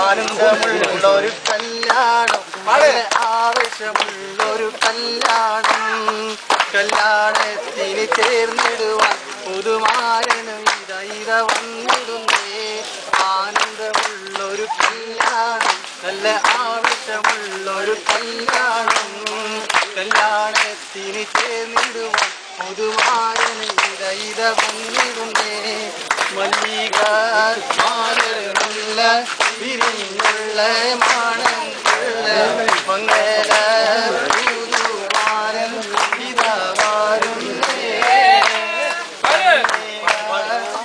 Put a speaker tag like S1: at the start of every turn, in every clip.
S1: ആനന്ദമുള്ളൊരു കല്യാണം, വളരെ ആവശ്യമുള്ളൊരു കല്യാണം. കല്യാണത്തിന് ചേർന്നിടുവാൻ പുതുമാരനും ഇത വന്നിടുന്നേ. ആനന്ദമുള്ളൊരു കല്യാണം, നല്ല ആവശ്യമുള്ളൊരു കല്യാണം. കല്യാണത്തിന് ചേർന്നിടുവാൻ പുതുമാരന് ഇത വന്നിടുന്നേ. മല്ലിക മാലരുള്ള വിരിഞ്ഞുള്ള മാണങ്ങളുള്ള മംഗല പുതുമാരൻ ഇതാ വരുന്നേ.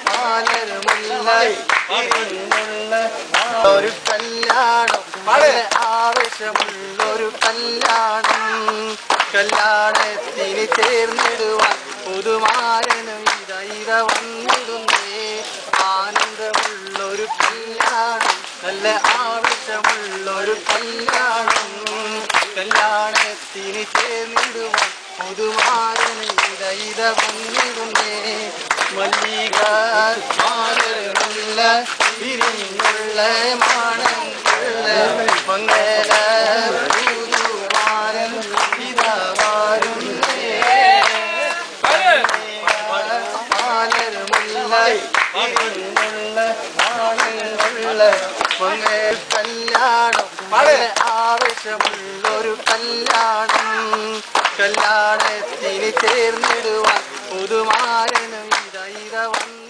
S1: മാലരുമുള്ള വിരിഞ്ഞുള്ള ഒരു കല്യാണം, വളരെ ആവശ്യമുള്ളൊരു കല്യാണം. കല്യാണത്തിന് ചേർന്നിടുവാൻ പുതുമാരനും ഇത വന്നിടുന്നേ. ആനന്ദമുള്ളൊരു കല്യാണം, നല്ല ആവശ്യമുള്ളൊരു കല്യാണം. കല്യാണത്തിന് ചേർന്നിടുവാൻ പുതുമാരന് ഇത വന്നിടുന്നേ. മല്ലിക മാലരുള്ള വിരിഞ്ഞുള്ള മാണങ്ങളുള്ള മംഗല പുതുമാരൻ ഇതാ വരുന്നേ. മാലരുമുള്ള വിരിഞ്ഞുള്ള മാണങ്ങളുള്ള മംഗല കല്യാണം, വളരെ ആവശ്യമുള്ളൊരു കല്യാണം. കല്യാണത്തിന് ചേർന്നിടുവാൻ പുതുമാരനും ഇത വന്നു.